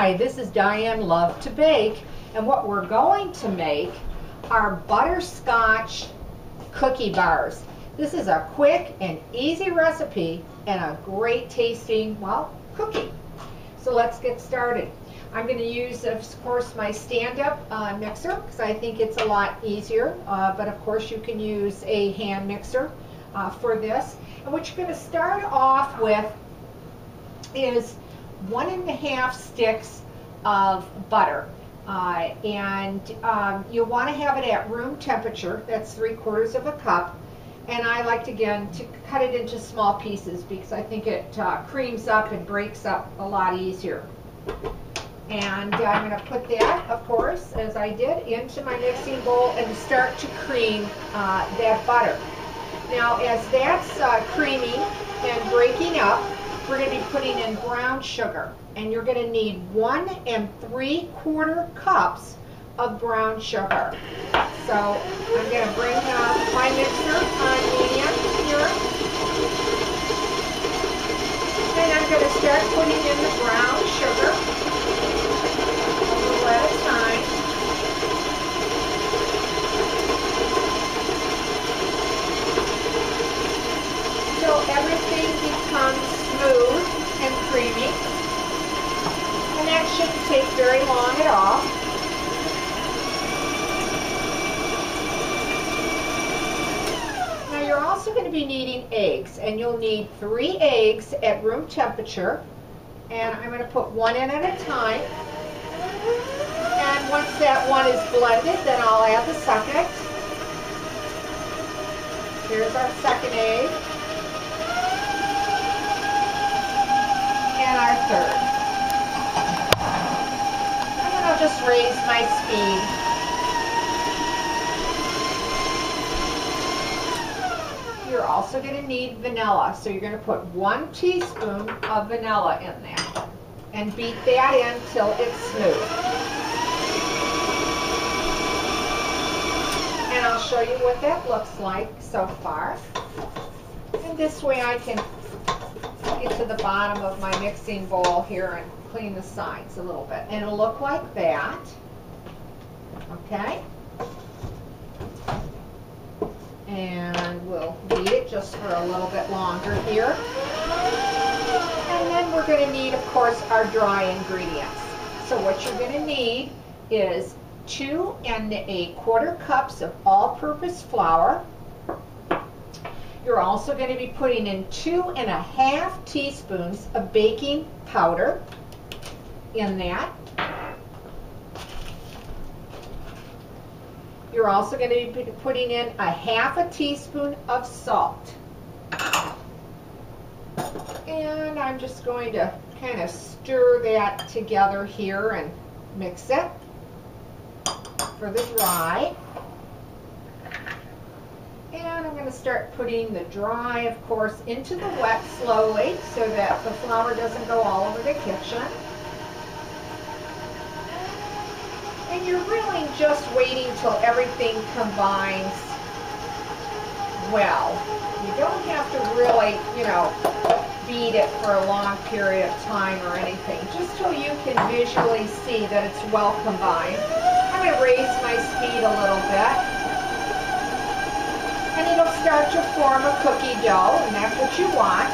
Hi, this is Diane Lovetobake, and what we're going to make are butterscotch cookie bars. This is a quick and easy recipe and a great tasting, well, cookie. So let's get started. I'm going to use, of course, my stand-up mixer because I think it's a lot easier, but of course you can use a hand mixer for this. And what you're going to start off with is 1.5 sticks of butter. You'll want to have it at room temperature. That's 3/4 of a cup. And I like to, again, to cut it into small pieces because I think it creams up and breaks up a lot easier. And I'm going to put that, of course, as I did, into my mixing bowl and start to cream that butter. Now, as that's creaming and breaking up, we're going to be putting in brown sugar. And you're going to need 1 3/4 cups of brown sugar. So I'm going to bring my mixer on medium here. And I'm going to start putting in the brown sugar a little at a time. So everything becomes smooth and creamy. And that shouldn't take very long at all. Now you're also going to be needing eggs, and you'll need 3 eggs at room temperature. And I'm going to put 1 in at a time. And once that one is blended, then I'll add the second. Here's our second egg. And our third. And then I'll just raise my speed. You're also going to need vanilla, so you're going to put 1 teaspoon of vanilla in there and beat that in till it's smooth. And I'll show you what that looks like so far. And this way I can get to the bottom of my mixing bowl here and clean the sides a little bit. And it'll look like that. Okay? And we'll beat it just for a little bit longer here. And then we're going to need, of course, our dry ingredients. So what you're going to need is 2 1/4 cups of all-purpose flour. You're also going to be putting in 2 1/2 teaspoons of baking powder in that. You're also going to be putting in 1/2 teaspoon of salt. And I'm just going to kind of stir that together here and mix it for the dry. And I'm going to start putting the dry, of course, into the wet slowly so that the flour doesn't go all over the kitchen. And you're really just waiting till everything combines well. You don't have to really, beat it for a long period of time or anything, just till you can visually see that it's well combined. I'm going to raise my speed a little bit. And it'll start to form a cookie dough, and that's what you want.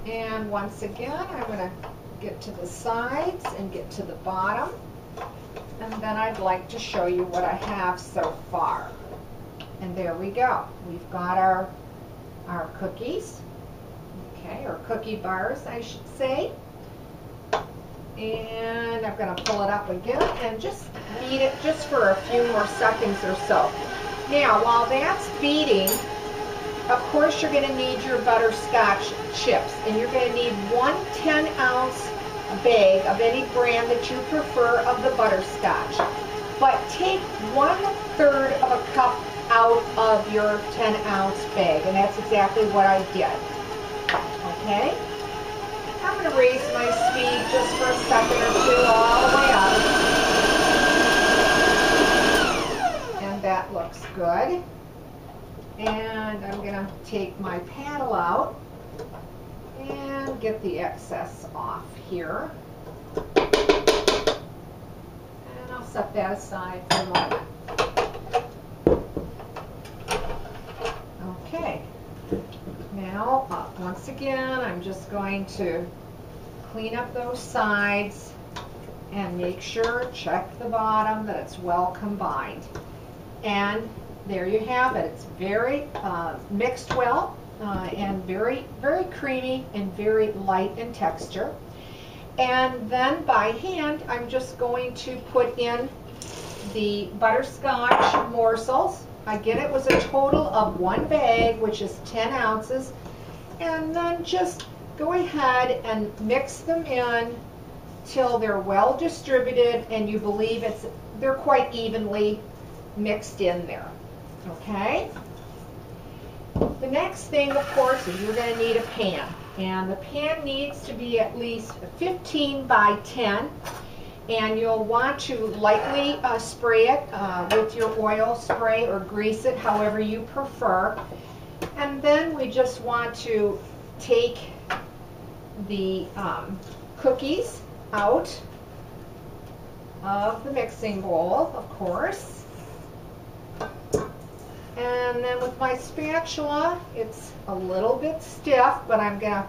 And once again, I'm going to get to the sides and get to the bottom. And then I'd like to show you what I have so far. And there we go. We've got our cookies, okay, or cookie bars, I should say. And I'm going to pull it up again and just beat it just for a few more seconds or so. Now, while that's beating, of course you're going to need your butterscotch chips. And you're going to need 1 10-ounce bag of any brand that you prefer of the butterscotch. But take 1/3 of a cup out of your 10-ounce bag. And that's exactly what I did. Okay? I'm going to raise my speed just for a second or two all the way up. And that looks good. And I'm going to take my paddle out and get the excess off here. And I'll set that aside for a moment. Okay. Now, once again, I'm just going to clean up those sides and make sure, check the bottom, that it's well combined. And there you have it. It's very mixed well and very, very creamy and very light in texture. And then by hand, I'm just going to put in the butterscotch morsels. Again, it was a total of 1 bag, which is 10 ounces. And then just go ahead and mix them in till they're well distributed and you believe they're quite evenly mixed in there. Okay? The next thing, of course, is you're going to need a pan. And the pan needs to be at least 15 by 10. And you'll want to lightly spray it with your oil spray or grease it however you prefer. And then we just want to take the cookies out of the mixing bowl, of course. And then with my spatula, it's a little bit stiff, but I'm going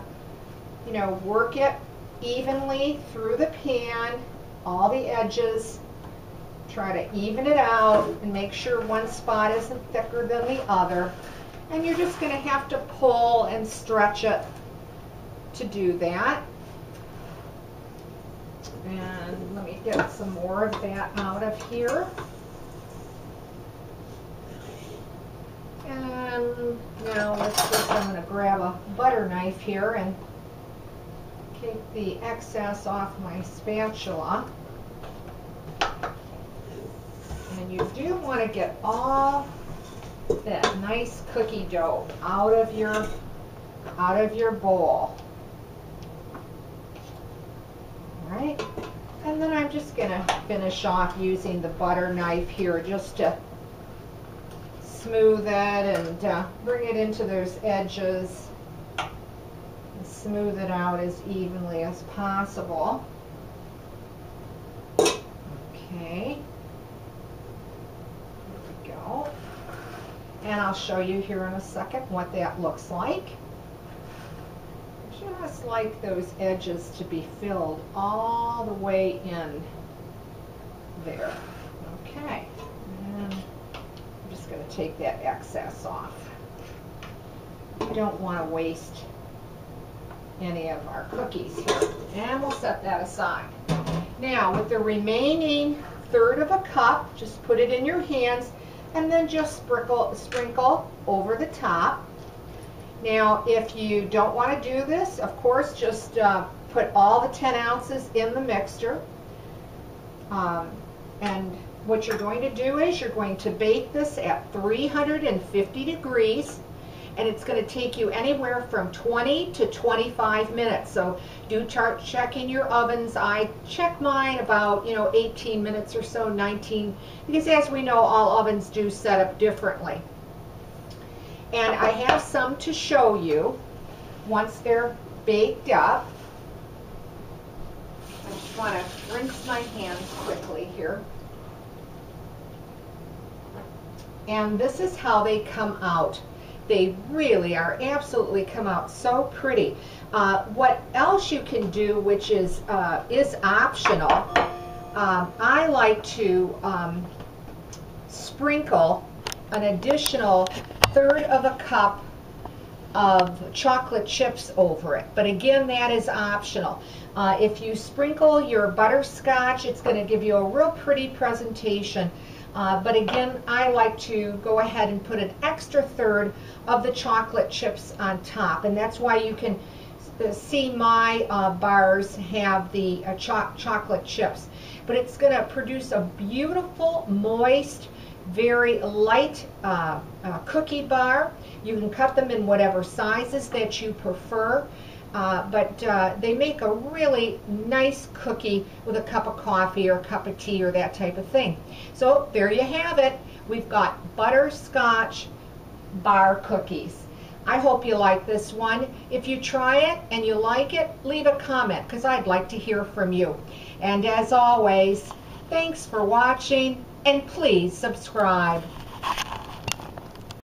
to, work it evenly through the pan, all the edges, try to even it out and make sure one spot isn't thicker than the other. And you're just going to have to pull and stretch it to do that. And let me get some more of that out of here. And now I'm going to grab a butter knife here and take the excess off my spatula. And you do want to get all that nice cookie dough out of your bowl. All right, and then I'm just going to finish off using the butter knife here just to smooth it and bring it into those edges and smooth it out as evenly as possible. Okay, there we go. And I'll show you here in a second what that looks like. Just like those edges to be filled all the way in there. Okay, and I'm just going to take that excess off. We don't want to waste any of our cookies here. And we'll set that aside. Now, with the remaining 1/3 of a cup, just put it in your hands and then just sprinkle over the top. Now, if you don't want to do this, of course, just put all the 10 ounces in the mixture. And what you're going to do is you're going to bake this at 350 degrees, and it's going to take you anywhere from 20 to 25 minutes. So do start checking your ovens. I check mine about 18 minutes or so, 19, because as we know, all ovens do set up differently. And I have some to show you once they're baked up. I just want to rinse my hands quickly here. And this is how they come out. They really are absolutely come out so pretty. What else you can do, which is optional, I like to sprinkle an additional 1/3 of a cup of chocolate chips over it. But again, that is optional. If you sprinkle your butterscotch, it's going to give you a real pretty presentation. But again, I like to go ahead and put an extra 1/3 of the chocolate chips on top. And that's why you can see my bars have the chocolate chips. But it's going to produce a beautiful, moist, very light cookie bar. You can cut them in whatever sizes that you prefer. But they make a really nice cookie with a cup of coffee or a cup of tea or that type of thing. So there you have it. We've got butterscotch bar cookies. I hope you like this one. If you try it and you like it, leave a comment because I'd like to hear from you. And as always, thanks for watching and please subscribe.